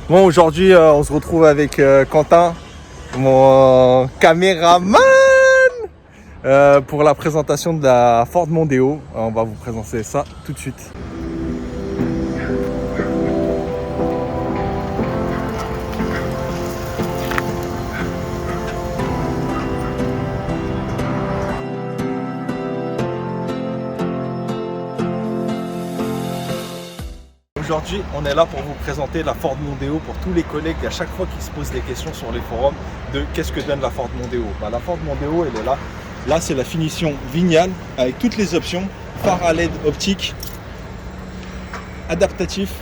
Bon, aujourd'hui, on se retrouve avec Quentin, mon caméraman, pour la présentation de la Ford Mondeo. On va vous présenter ça tout de suite. Aujourd'hui, on est là pour vous présenter la Ford Mondeo pour tous les collègues à chaque fois qu'ils se posent des questions sur les forums de qu'est-ce que donne la Ford Mondeo. La Ford Mondeo, elle est là. Là, c'est la finition Vignale avec toutes les options. Phare à LED optique, adaptatif.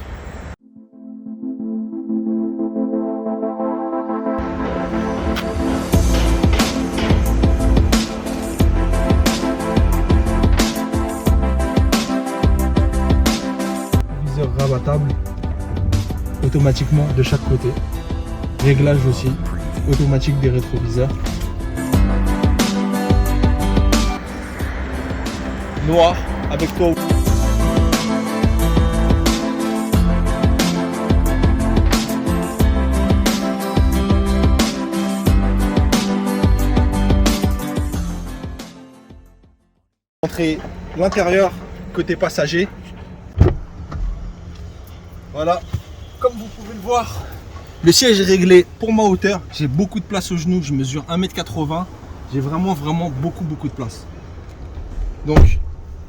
Rabattable automatiquement de chaque côté, réglage aussi automatique des rétroviseurs, noir avec toit. Montrer l'intérieur côté passager. Voilà, comme vous pouvez le voir, le siège est réglé pour ma hauteur. J'ai beaucoup de place aux genoux, je mesure 1m80. J'ai vraiment beaucoup de place. Donc,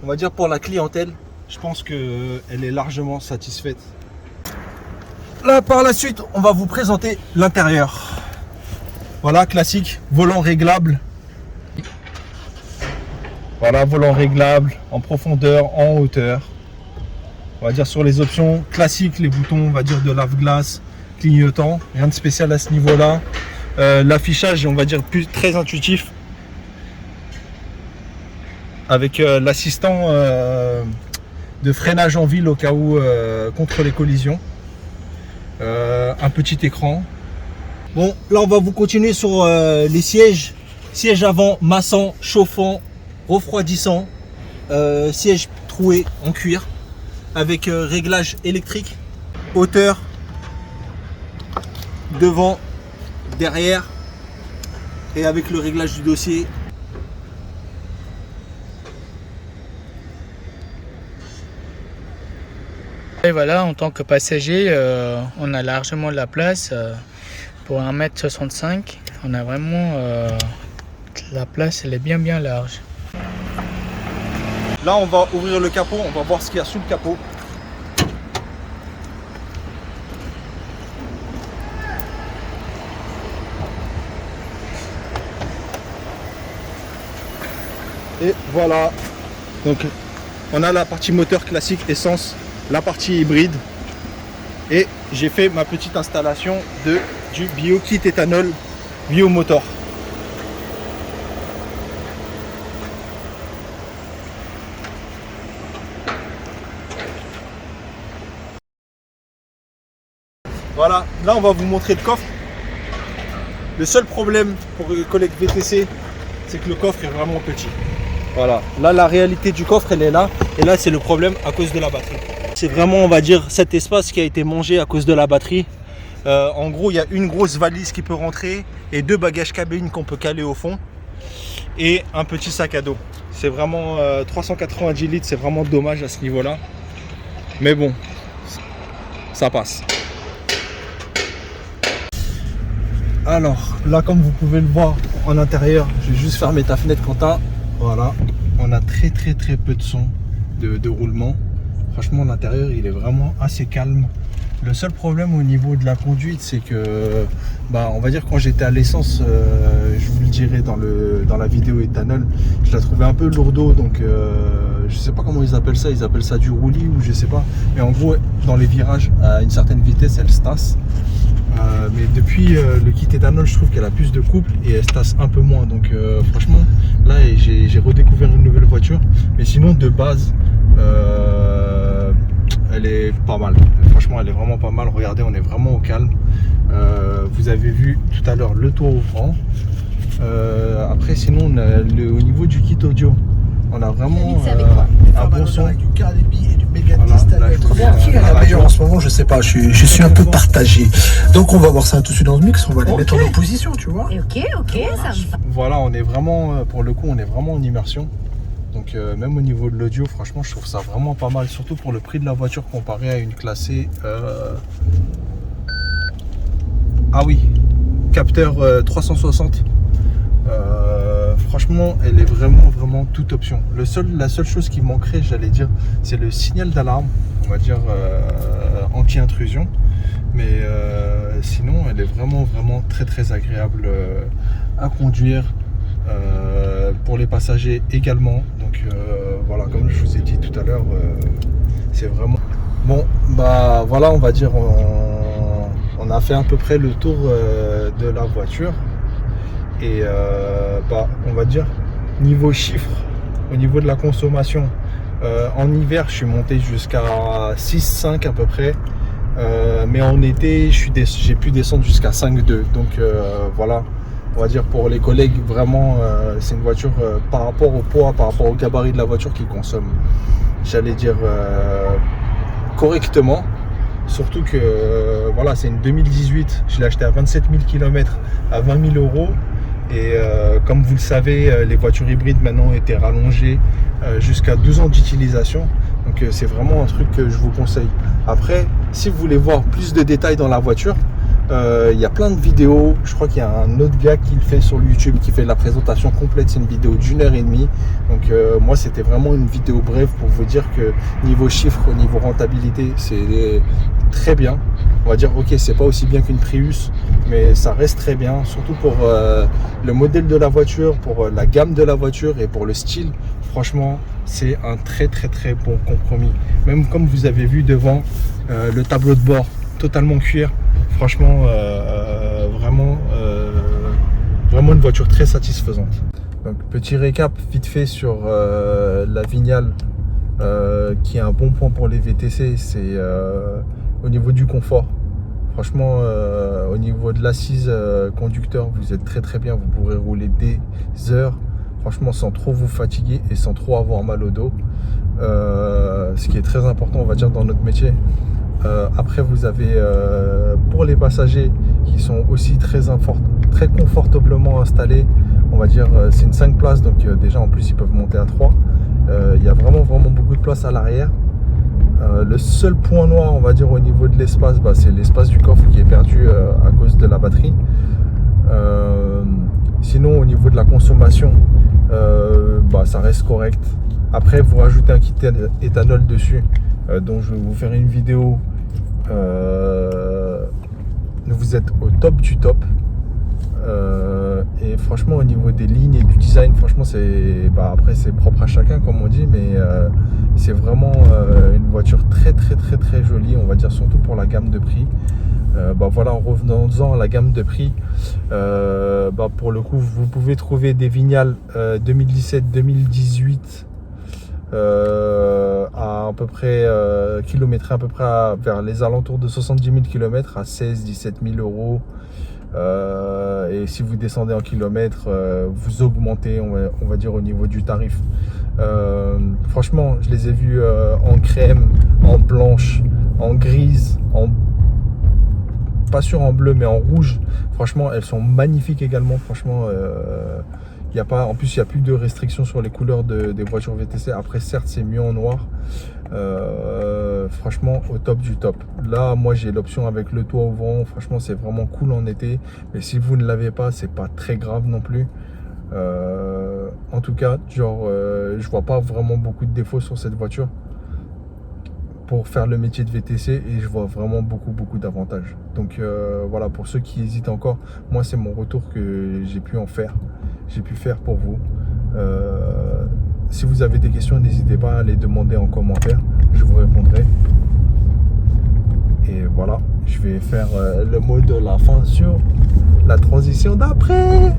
on va dire pour la clientèle, je pense qu'elle est largement satisfaite. Là, par la suite, on va vous présenter l'intérieur. Voilà, classique, volant réglable. Voilà, volant réglable en profondeur, en hauteur. On va dire sur les options classiques, les boutons, on va dire de lave-glace, clignotant, rien de spécial à ce niveau-là. L'affichage, on va dire très intuitif, avec l'assistant de freinage en ville au cas où contre les collisions. Un petit écran. Bon, là on va vous continuer sur les sièges. Siège avant massant, chauffant, refroidissant, siège troué en cuir, avec réglage électrique, hauteur, devant, derrière, et avec le réglage du dossier. Et voilà, en tant que passager, on a largement de la place pour 1m65. On a vraiment la place, elle est bien large. Là, on va ouvrir le capot, on va voir ce qu'il y a sous le capot. Et voilà. Donc, on a la partie moteur classique essence, la partie hybride. Et j'ai fait ma petite installation du bio kit éthanol Biomotor. Voilà, là on va vous montrer le coffre. Le seul problème pour les collègues VTC, c'est que le coffre est vraiment petit. Voilà, là la réalité du coffre elle est là, et là c'est le problème à cause de la batterie. C'est vraiment, on va dire, cet espace qui a été mangé à cause de la batterie. En gros, il y a une grosse valise qui peut rentrer et 2 bagages cabine qu'on peut caler au fond et un petit sac à dos. C'est vraiment 390 litres, c'est vraiment dommage à ce niveau-là. Mais bon, ça passe. Alors là, comme vous pouvez le voir en intérieur, je vais juste fermer ta fenêtre, Quentin. Voilà, on a très peu de son de roulement. Franchement, l'intérieur il est vraiment assez calme. Le seul problème au niveau de la conduite, c'est que on va dire quand j'étais à l'essence, je vous le dirai dans la vidéo éthanol, je la trouvais un peu lourdeau, donc je sais pas comment ils appellent ça du roulis ou je sais pas, mais en gros dans les virages à une certaine vitesse elle se tasse. Mais depuis le kit éthanol, je trouve qu'elle a plus de couple et elle se tasse un peu moins, donc franchement là j'ai redécouvert une nouvelle voiture, mais sinon de base elle est pas mal. Franchement, elle est vraiment pas mal. Regardez, on est vraiment au calme. Vous avez vu tout à l'heure le toit ouvrant. Après, sinon, on a au niveau du kit audio, on a vraiment un bon son. Du Carnaby et du Mégane. Voilà, Trop bien. Qui est la meilleure en ce moment? franchement, je sais pas, je suis un peu partagé. Donc on va voir ça tout de suite dans le mix, on va les mettre en opposition, tu vois. Ok, ça me va. Voilà, on est vraiment, pour le coup, on est vraiment en immersion. Donc même au niveau de l'audio, franchement, je trouve ça vraiment pas mal, surtout pour le prix de la voiture comparé à une classée. Ah oui, capteur 360. Franchement, elle est vraiment toute option. La seule chose qui manquerait, j'allais dire, c'est le signal d'alarme, on va dire anti-intrusion. Mais sinon, elle est vraiment très agréable à conduire. Pour les passagers également. Donc voilà, comme je vous ai dit tout à l'heure, c'est vraiment bon. Bah voilà, on va dire on a fait à peu près le tour de la voiture et bah on va dire niveau chiffres, au niveau de la consommation, en hiver je suis monté jusqu'à 6,5 à peu près, mais en été j'ai pu descendre jusqu'à 5,2. Donc voilà, on va dire pour les collègues, vraiment c'est une voiture par rapport au poids, par rapport au gabarit de la voiture qui consomme, j'allais dire correctement. Surtout que voilà, c'est une 2018, je l'ai acheté à 27 000 km à 20 000 euros. Et comme vous le savez, les voitures hybrides maintenant ont été rallongées jusqu'à 12 ans d'utilisation. Donc c'est vraiment un truc que je vous conseille. Après, si vous voulez voir plus de détails dans la voiture, il y a plein de vidéos. Je crois qu'il y a un autre gars qui le fait sur YouTube, qui fait la présentation complète. C'est une vidéo d'1h30. Donc moi, c'était vraiment une vidéo brève pour vous dire que niveau chiffres, au niveau rentabilité, c'est très bien. On va dire, ok, c'est pas aussi bien qu'une Prius, mais ça reste très bien, surtout pour le modèle de la voiture, pour la gamme de la voiture et pour le style. Franchement, c'est un très bon compromis. Même comme vous avez vu devant, le tableau de bord totalement cuir. Franchement, vraiment une voiture très satisfaisante. Donc, petit récap vite fait sur la Vignale, qui est un bon point pour les VTC, c'est au niveau du confort. Franchement, au niveau de l'assise conducteur, vous êtes très bien. Vous pourrez rouler des heures, franchement, sans trop vous fatiguer et sans trop avoir mal au dos. Ce qui est très important, on va dire, dans notre métier. Après, vous avez pour les passagers qui sont aussi très confortablement installés, on va dire, c'est une 5 places, donc déjà en plus ils peuvent monter à 3. Il y a vraiment beaucoup de place à l'arrière. Le seul point noir, on va dire, au niveau de l'espace, bah, c'est l'espace du coffre qui est perdu à cause de la batterie. Sinon, au niveau de la consommation, bah, ça reste correct. Après, vous rajoutez un kit éthanol dessus, dont je vais vous faire une vidéo. Vous êtes au top du top. Et franchement, au niveau des lignes et du design, franchement, après c'est propre à chacun, comme on dit, mais c'est vraiment une voiture très jolie, on va dire, surtout pour la gamme de prix. Voilà, en revenant à la gamme de prix, pour le coup, vous pouvez trouver des Vignales 2017-2018 à peu près kilométrés à peu près vers les alentours de 70 000 km à 16-17 000 euros. Et si vous descendez en kilomètres, vous augmentez, on va dire, au niveau du tarif. Franchement, je les ai vus en crème, en blanche, en grise, pas sûr en bleu, mais en rouge. Franchement, elles sont magnifiques également. Franchement, en plus, il n'y a plus de restrictions sur les couleurs des voitures VTC. Après, certes, c'est mieux en noir. Franchement, au top du top. Là, moi, j'ai l'option avec le toit ouvrant. Franchement, c'est vraiment cool en été. Mais si vous ne l'avez pas, c'est pas très grave non plus. En tout cas, je vois pas vraiment beaucoup de défauts sur cette voiture pour faire le métier de VTC, et je vois vraiment beaucoup d'avantages. Donc voilà, pour ceux qui hésitent encore, moi, c'est mon retour que j'ai pu faire pour vous. Si vous avez des questions, n'hésitez pas à les demander en commentaire, je vous répondrai. Et voilà, je vais faire le mot de la fin sur la transition d'après.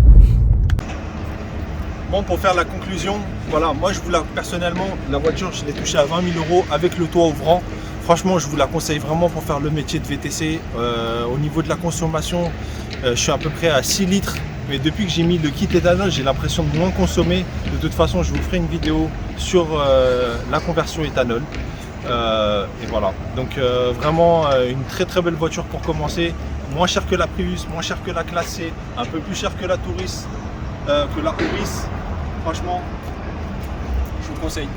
Bon, pour faire la conclusion, voilà, moi personnellement, la voiture, je l'ai touchée à 20 000 euros avec le toit ouvrant. Franchement, je vous la conseille vraiment pour faire le métier de VTC. Au niveau de la consommation, je suis à peu près à 6 litres. Mais depuis que j'ai mis le kit éthanol, j'ai l'impression de moins consommer. De toute façon, je vous ferai une vidéo sur la conversion éthanol. Et voilà, donc vraiment une très très belle voiture pour commencer, moins cher que la Prius, moins cher que la Classe C, un peu plus cher que la Touris, que la Auris. Franchement, je vous conseille.